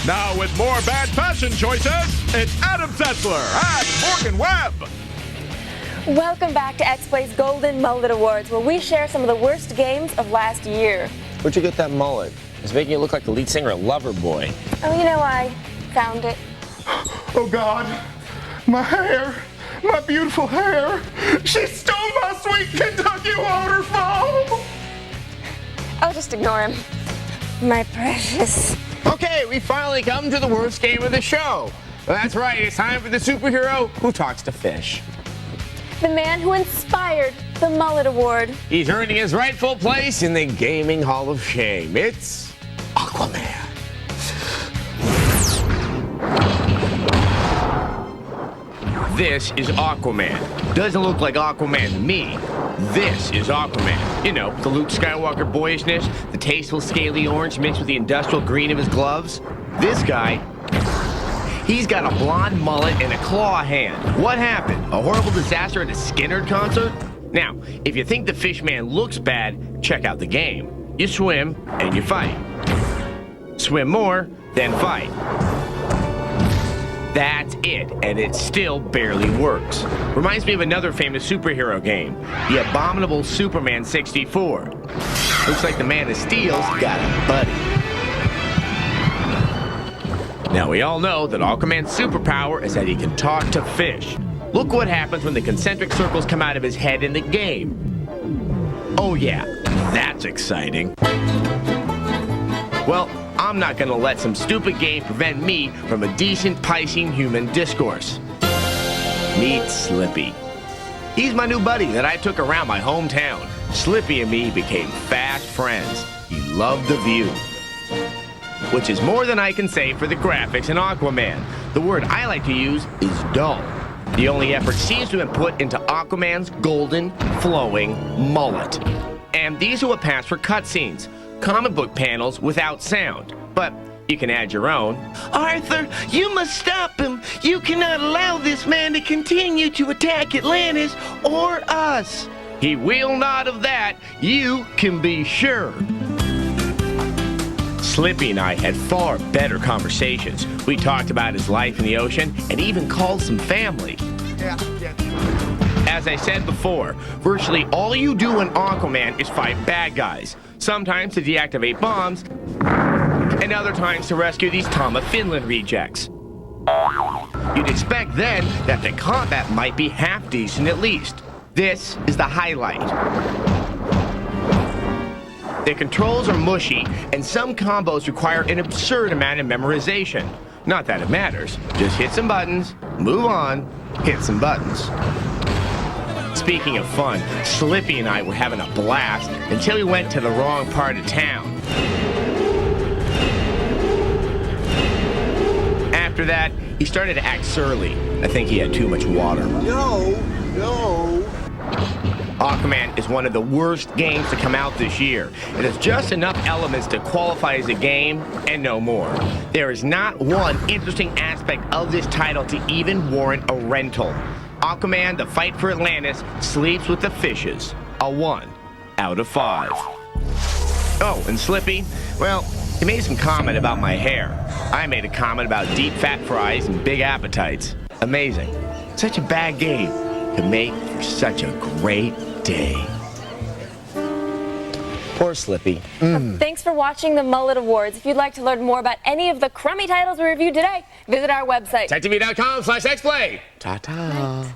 Now with more bad fashion choices, it's Adam Setzler and Morgan Webb. Welcome back to X-Play's Golden Mullet Awards, where we share some of the worst games of last year. Where'd you get that mullet? It's making you look like the lead singer of Loverboy. Oh, you know, I found it. Oh, God. My hair. My beautiful hair. She stole my sweet Kentucky waterfall. I'll just ignore him. My precious. Okay, we finally come to the worst game of the show. Well, that's right, it's time for the superhero who talks to fish. The man who inspired the Mullet Award. He's earning his rightful place in the Gaming Hall of Shame. It's Aquaman. This is Aquaman. Doesn't look like Aquaman to me. This is Aquaman. You know, the Luke Skywalker boyishness, the tasteful scaly orange mixed with the industrial green of his gloves. This guy, he's got a blonde mullet and a claw hand. What happened? A horrible disaster at a Skinner concert? Now, if you think the fish man looks bad, check out the game. You swim and you fight. Swim more, then fight. That's it, and it still barely works. Reminds me of another famous superhero game, the Abominable Superman 64. Looks like the Man of Steel's got a buddy. Now, we all know that Aquaman's superpower is that he can talk to fish. Look what happens when the concentric circles come out of his head in the game. Oh yeah, that's exciting. Well, I'm not gonna let some stupid game prevent me from a decent Piscean human discourse. Meet Slippy. He's my new buddy that I took around my hometown. Slippy and me became fast friends. He loved the view. Which is more than I can say for the graphics in Aquaman. The word I like to use is dull. The only effort seems to have been put into Aquaman's golden, flowing mullet. And these are what pass for cutscenes. Comic book panels without sound, but you can add your own. Arthur, you must stop him. You cannot allow this man to continue to attack Atlantis or us. He will not of that, you can be sure. Slippy and I had far better conversations. We talked about his life in the ocean and even called some family. As I said before, virtually all you do in Aquaman is fight bad guys. Sometimes to deactivate bombs, and other times to rescue these Tom of Finland rejects. You'd expect then that the combat might be half decent at least. This is the highlight. The controls are mushy, and some combos require an absurd amount of memorization. Not that it matters. Just hit some buttons, move on, hit some buttons. Speaking of fun, Slippy and I were having a blast until we went to the wrong part of town. After that, he started to act surly. I think he had too much water. No. Aquaman is one of the worst games to come out this year. It has just enough elements to qualify as a game and no more. There is not one interesting aspect of this title to even warrant a rental. Aquaman, the fight for Atlantis, sleeps with the fishes. A 1 out of 5. Oh, and Slippy, well, he made some comment about my hair. I made a comment about deep fat fries and big appetites. Amazing. Such a bad game could make for such a great day. Poor Slippy. Thanks for watching the Mullet Awards. If you'd like to learn more about any of the crummy titles we reviewed today, visit our website. TechTV.com/xplay. Ta-ta. Night.